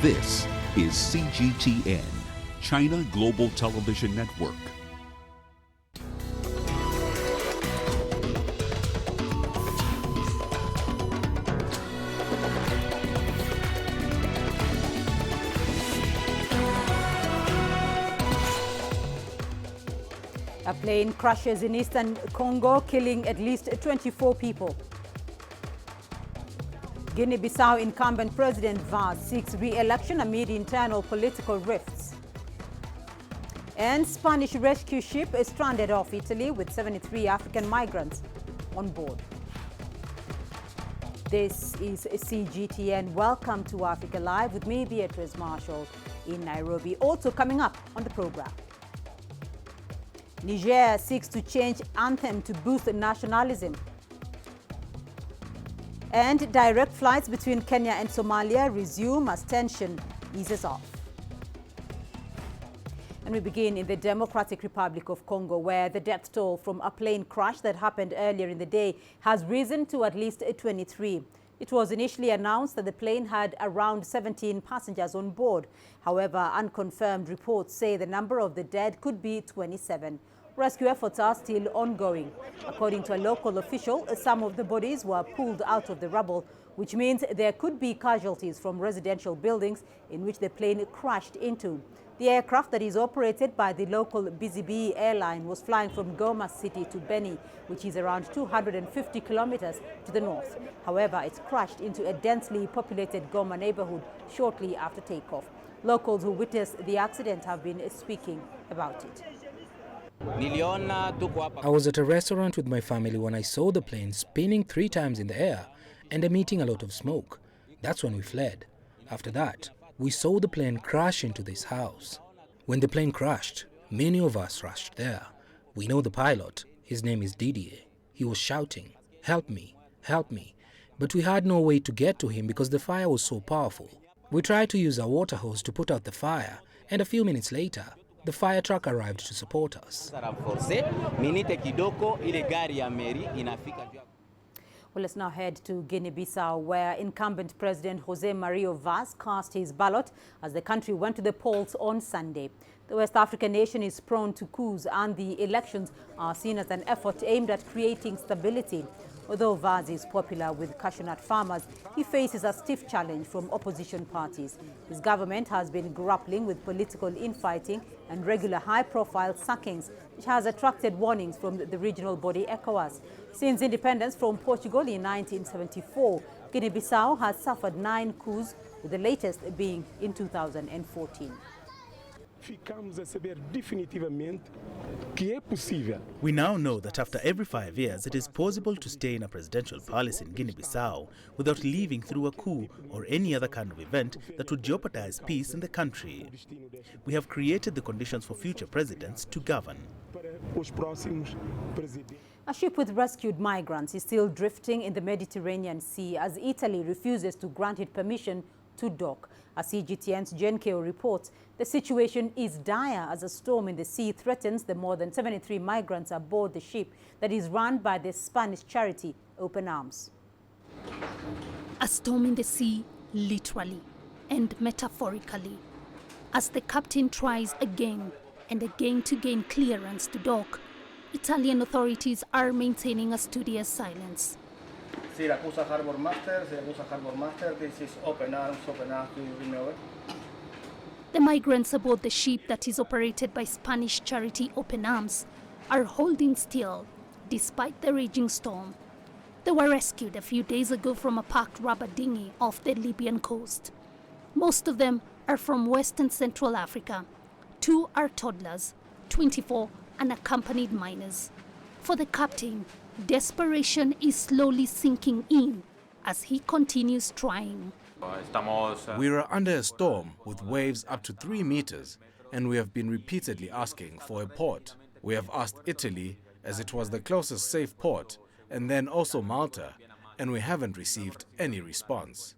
This is CGTN, China Global Television Network. A plane crashes in eastern Congo, killing at least 24 people. Guinea-Bissau incumbent President Vaz seeks re-election amid internal political rifts. And Spanish rescue ship is stranded off Italy with 73 African migrants on board. This is CGTN. Welcome to Africa Live with me, Beatrice Marshall, in Nairobi. Also coming up on the program, Niger seeks to change anthem to boost nationalism. And direct flights between Kenya and Somalia resume as tension eases off. And we begin in the Democratic Republic of Congo, where the death toll from a plane crash that happened earlier in the day has risen to at least 23. It was initially announced that the plane had around 17 passengers on board. However, unconfirmed reports say the number of the dead could be 27. Rescue efforts are still ongoing. According to a local official, some of the bodies were pulled out of the rubble, which means there could be casualties from residential buildings in which the plane crashed into. The aircraft that is operated by the local BZB airline was flying from Goma City to Beni, which is around 250 kilometers to the north. However, it crashed into a densely populated Goma neighborhood shortly after takeoff. Locals who witnessed the accident have been speaking about it. I was at a restaurant with my family when I saw the plane spinning 3 times in the air and emitting a lot of smoke. That's when we fled. After that, we saw the plane crash into this house. When the plane crashed, many of us rushed there. We know the pilot. His name is Didier. He was shouting, "Help me, help me." But we had no way to get to him because the fire was so powerful. We tried to use our water hose to put out the fire, and a few minutes later, the fire truck arrived to support us. Well, let's now head to Guinea-Bissau, where incumbent President Jose Mario Vaz cast his ballot as the country went to the polls on Sunday. The West African nation is prone to coups, and the elections are seen as an effort aimed at creating stability. Although Vaz is popular with cashew nut farmers, he faces a stiff challenge from opposition parties. His government has been grappling with political infighting and regular high-profile sackings, which has attracted warnings from the regional body ECOWAS. Since independence from Portugal in 1974, Guinea-Bissau has suffered 9 coups, with the latest being in 2014. We now know that after every 5 years, it is possible to stay in a presidential palace in Guinea-Bissau without living through a coup or any other kind of event that would jeopardize peace in the country. We have created the conditions for future presidents to govern. A ship with rescued migrants is still drifting in the Mediterranean Sea as Italy refuses to grant it permission to dock. As CGTN's Jen Keo reports, the situation is dire as a storm in the sea threatens the more than 73 migrants aboard the ship that is run by the Spanish charity Open Arms. A storm in the sea, literally and metaphorically, as the captain tries again and again to gain clearance to dock. Italian authorities are maintaining a studious silence. Siracusa Harbor Master, this is Open Arms, do you know it? The migrants aboard the ship that is operated by Spanish charity Open Arms are holding still despite the raging storm. They were rescued a few days ago from a parked rubber dinghy off the Libyan coast. Most of them are from West and Central Africa. 2 are toddlers, 24 unaccompanied minors. For the captain, desperation is slowly sinking in as he continues trying. We are under a storm with waves up to 3 meters, and we have been repeatedly asking for a port. We have asked Italy, as it was the closest safe port, and then also Malta, and we haven't received any response.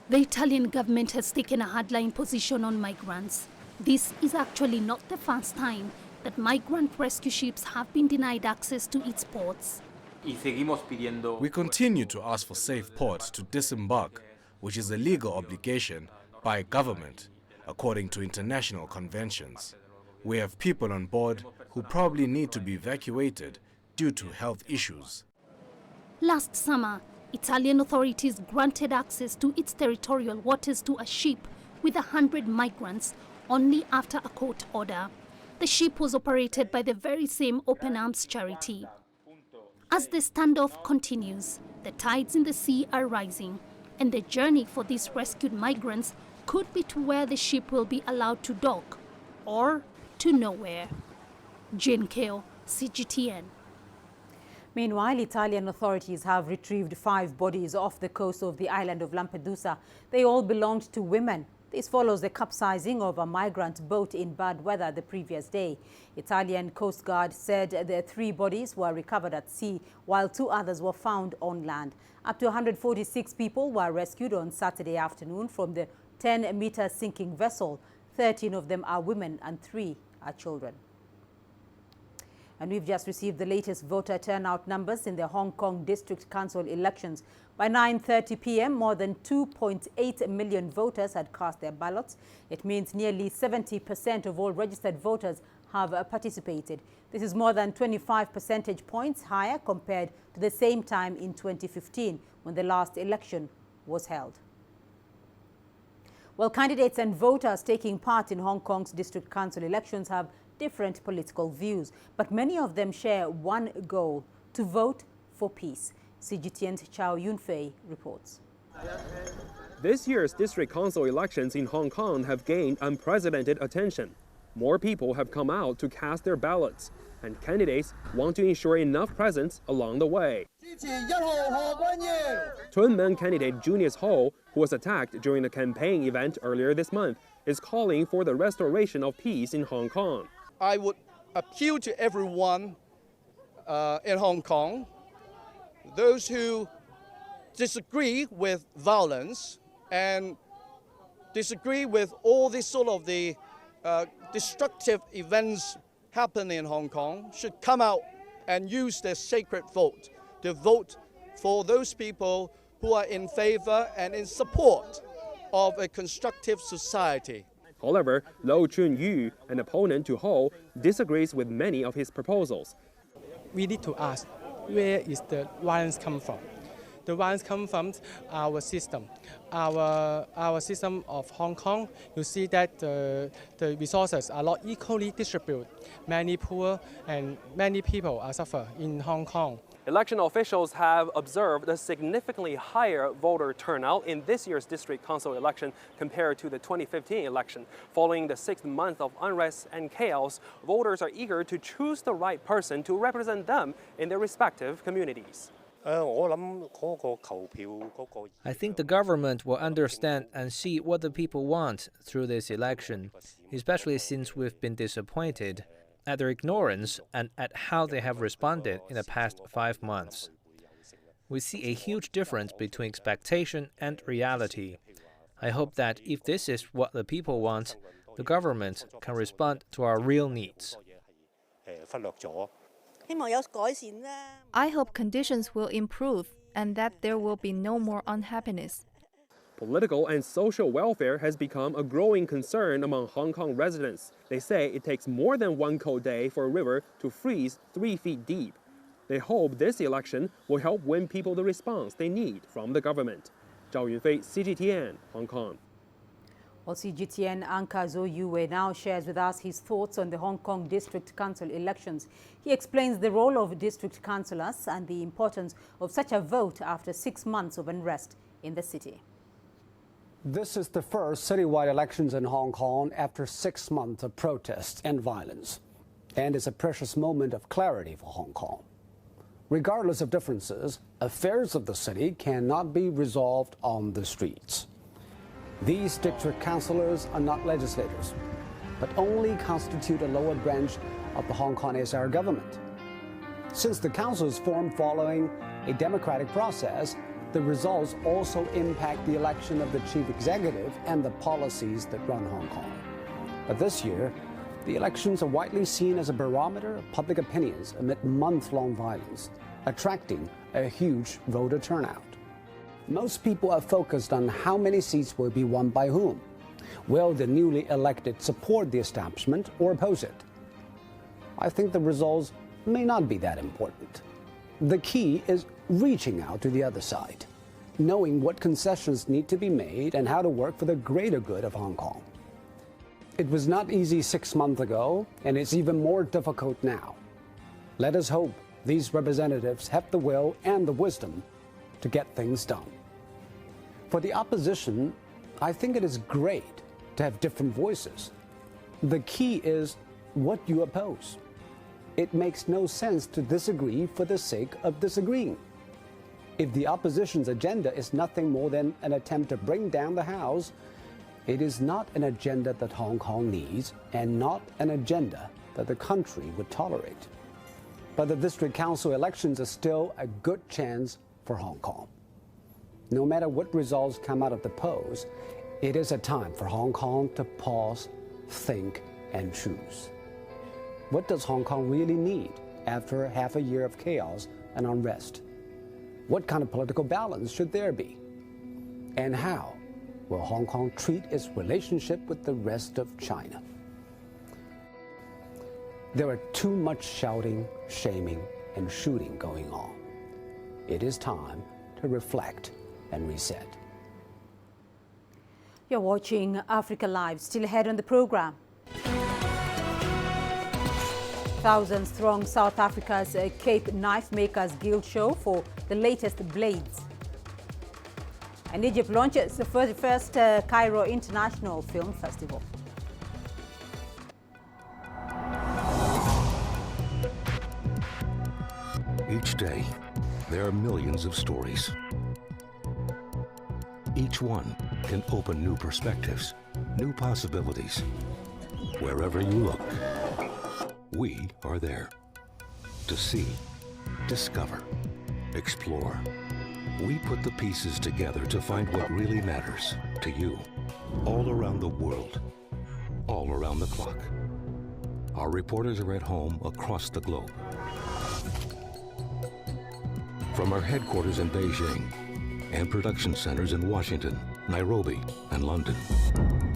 The Italian government has taken a hardline position on migrants. This is actually not the first time that migrant rescue ships have been denied access to its ports. We continue to ask for safe ports to disembark, which is a legal obligation by government, according to international conventions. We have people on board who probably need to be evacuated due to health issues. Last summer, Italian authorities granted access to its territorial waters to a ship with 100 migrants only after a court order. The ship was operated by the very same Open Arms charity. As the standoff continues, the tides in the sea are rising, and the journey for these rescued migrants could be to where the ship will be allowed to dock, or to nowhere. Jane Keo, CGTN. Meanwhile, Italian authorities have retrieved 5 bodies off the coast of the island of Lampedusa. They all belonged to women. This follows the capsizing of a migrant boat in bad weather the previous day. Italian Coast Guard said the 3 bodies were recovered at sea, while 2 others were found on land. Up to 146 people were rescued on Saturday afternoon from the 10-meter sinking vessel. 13 of them are women and 3 are children. And we've just received the latest voter turnout numbers in the Hong Kong District Council elections. By 9:30 p.m., more than 2.8 million voters had cast their ballots. It means nearly 70% of all registered voters have participated. This is more than 25 percentage points higher compared to the same time in 2015, when the last election was held. Well, candidates and voters taking part in Hong Kong's District Council elections have different political views, but many of them share one goal: to vote for peace. CGTN's Chow Yunfei reports. This year's district council elections in Hong Kong have gained unprecedented attention. More people have come out to cast their ballots, and candidates want to ensure enough presence along the way. Tunmen candidate Junius Ho, who was attacked during the campaign event earlier this month, is calling for the restoration of peace in Hong Kong. I would appeal to everyone in Hong Kong, those who disagree with violence and disagree with all these sort of the destructive events happening in Hong Kong, should come out and use their sacred vote to vote for those people who are in favor and in support of a constructive society. However, Lo Chun-yu, an opponent to Ho, disagrees with many of his proposals. We need to ask, where is the violence come from? The violence comes from our system. Our system of Hong Kong, you see that the resources are not equally distributed. Many poor and many people are suffer in Hong Kong. Election officials have observed a significantly higher voter turnout in this year's district council election compared to the 2015 election. Following the 6th month of unrest and chaos, voters are eager to choose the right person to represent them in their respective communities. I think the government will understand and see what the people want through this election, especially since we've been disappointed at their ignorance and at how they have responded in the past 5 months. We see a huge difference between expectation and reality. I hope that if this is what the people want, the government can respond to our real needs. I hope conditions will improve and that there will be no more unhappiness. Political and social welfare has become a growing concern among Hong Kong residents. They say it takes more than 1 cold day for a river to freeze 3 feet deep. They hope this election will help win people the response they need from the government. Zhao Yunfei, CGTN, Hong Kong. Well, CGTN anchor Zhou Yue now shares with us his thoughts on the Hong Kong District Council elections. He explains the role of district councillors and the importance of such a vote after 6 months of unrest in the city. This is the first citywide elections in Hong Kong after 6 months of protests and violence, and it's a precious moment of clarity for Hong Kong. Regardless of differences, affairs of the city cannot be resolved on the streets. These district councillors are not legislators, but only constitute a lower branch of the Hong Kong SAR government. Since the council is formed following a democratic process, the results also impact the election of the chief executive and the policies that run Hong Kong. But this year, the elections are widely seen as a barometer of public opinions amid month-long violence, attracting a huge voter turnout. Most people are focused on how many seats will be won by whom, Will the newly elected support the establishment or oppose it? I think the results may not be that important. The key is reaching out to the other side, knowing what concessions need to be made and how to work for the greater good of Hong Kong. It was not easy 6 months ago, and it's even more difficult now. Let us hope these representatives have the will and the wisdom to get things done. For the opposition, I think it is great to have different voices. The key is what you oppose. It makes no sense to disagree for the sake of disagreeing. If the opposition's agenda is nothing more than an attempt to bring down the House, it is not an agenda that Hong Kong needs and not an agenda that the country would tolerate. But the district council elections are still a good chance for Hong Kong. No matter what results come out of the polls, it is a time for Hong Kong to pause, think, and choose. What does Hong Kong really need after half a year of chaos and unrest? What kind of political balance should there be? And how will Hong Kong treat its relationship with the rest of China? There are too much shouting, shaming, and shooting going on. It is time to reflect and reset. You're watching Africa Live. Still ahead on the program. Thousands throng South Africa's Cape Knife Makers Guild show for the latest blades. And Egypt launches the first Cairo International Film Festival. Each day, there are millions of stories. Each one can open new perspectives, new possibilities. Wherever you look, we are there to see, discover, explore. We put the pieces together to find what really matters to you, all around the world, all around the clock. Our reporters are at home across the globe. From our headquarters in Beijing and production centers in Washington, Nairobi, and London,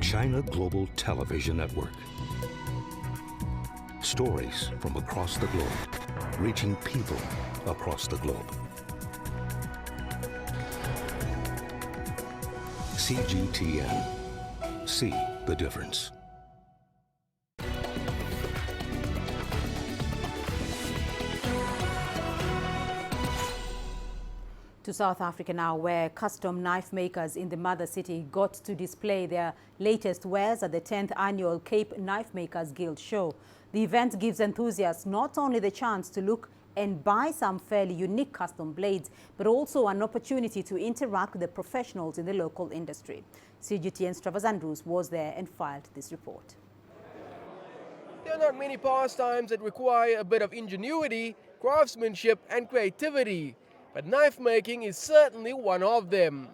China Global Television Network. Stories from across the globe, reaching people across the globe. CGTN. See the difference. To South Africa now, where custom knife makers in the mother city got to display their latest wares at the 10th annual Cape Knife Makers Guild show. The event gives enthusiasts not only the chance to look and buy some fairly unique custom blades, but also an opportunity to interact with the professionals in the local industry. CGTN's Travers Andrews was there and filed this report. There are not many pastimes that require a bit of ingenuity, craftsmanship and creativity, but knife making is certainly one of them.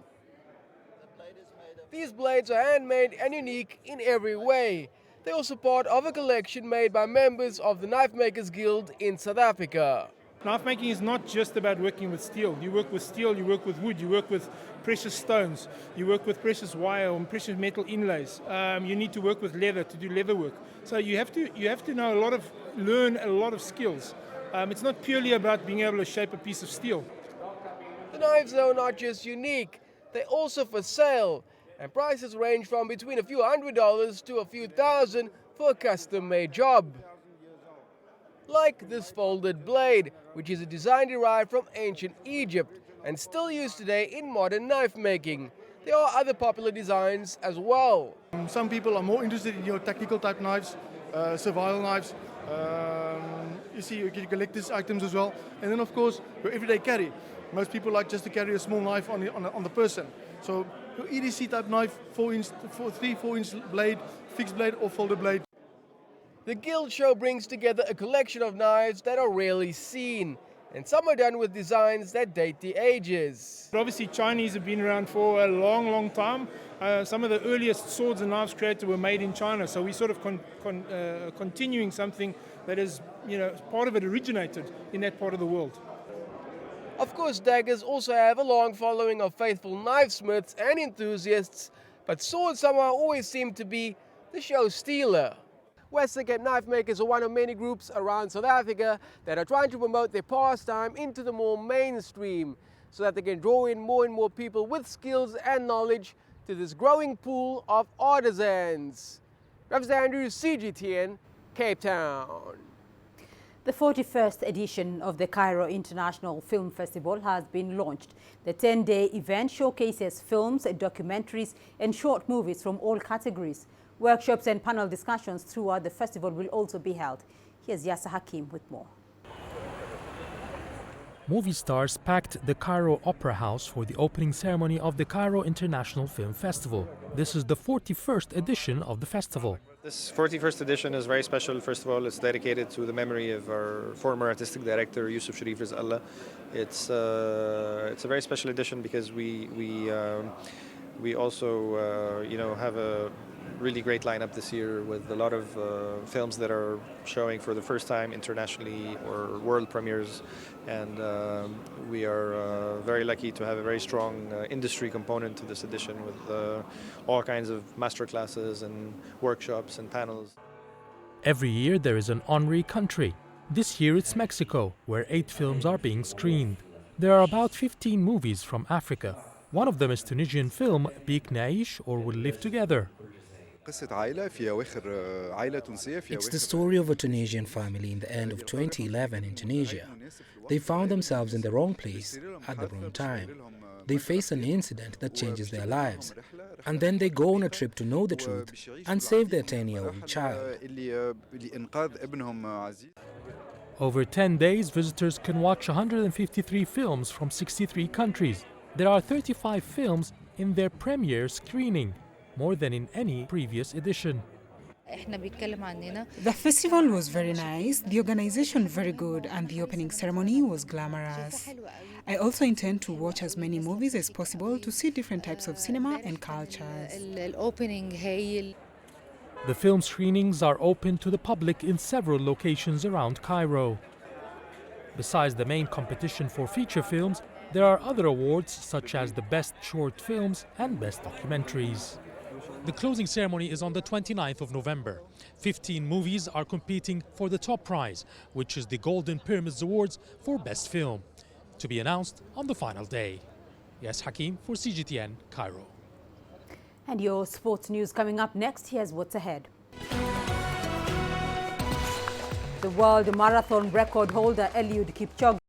These blades are handmade and unique in every way. They are also part of a collection made by members of the Knife Makers Guild in South Africa. Knife making is not just about working with steel. You work with steel, you work with wood, you work with precious stones, you work with precious wire and precious metal inlays. You need to work with leather to do leather work. So you have to know learn a lot of skills. It's not purely about being able to shape a piece of steel. The knives are not just unique, they're also for sale. And prices range from between a few $100 to a few thousand for a custom-made job. Like this folded blade, which is a design derived from ancient Egypt and still used today in modern knife making. There are other popular designs as well. Some people are more interested in your technical type knives, survival knives. You see, you can collect these items as well. And then, of course, your everyday carry. Most people like just to carry a small knife on the person. So your EDC type knife, 3-4 inch blade, fixed blade or folded blade. The Guild show brings together a collection of knives that are rarely seen, and some are done with designs that date the ages. Obviously, Chinese have been around for a long, long time. Some of the earliest swords and knives created were made in China, so we're sort of continuing something that is, part of it originated in that part of the world. Of course, daggers also have a long following of faithful knifesmiths and enthusiasts, but swords somehow always seem to be the show stealer. Western knife makers are one of many groups around South Africa that are trying to promote their pastime into the more mainstream so that they can draw in more and more people with skills and knowledge to this growing pool of artisans. Travis Andrews, CGTN, Cape Town. The 41st edition of the Cairo International Film Festival has been launched. The 10-day event showcases films, documentaries and short movies from all categories. Workshops and panel discussions throughout the festival will also be held. Here's Yasser Hakim with more. Movie stars packed the Cairo Opera House for the opening ceremony of the Cairo International Film Festival. This is the 41st edition of the festival. This 41st edition is very special. First of all, it's dedicated to the memory of our former artistic director, Yusuf Sharif Rizallah. It's a very special edition because we also have a really great lineup this year with a lot of films that are showing for the first time internationally or world premieres, and we are very lucky to have a very strong industry component to this edition with all kinds of master classes and workshops and panels. Every year there is an honorary country. This year it's Mexico, where 8 films are being screened. There are about 15 movies from Africa. One of them is Tunisian film Bik Naish or We'll Live Together. It's the story of a Tunisian family in the end of 2011 in Tunisia. They found themselves in the wrong place at the wrong time. They face an incident that changes their lives. And then they go on a trip to know the truth and save their 10-year-old child. Over 10 days, visitors can watch 153 films from 63 countries. There are 35 films in their premiere screening, more than in any previous edition. The festival was very nice, the organization very good, and the opening ceremony was glamorous. I also intend to watch as many movies as possible to see different types of cinema and cultures. The film screenings are open to the public in several locations around Cairo. Besides the main competition for feature films, there are other awards such as the Best Short Films and Best Documentaries. The closing ceremony is on the 29th of November. 15 movies are competing for the top prize, which is the Golden Pyramids Awards for Best Film, to be announced on the final day. Yes, Hakim for CGTN, Cairo. And your sports news coming up next. Here's what's ahead. The world marathon record holder Eliud Kipchoge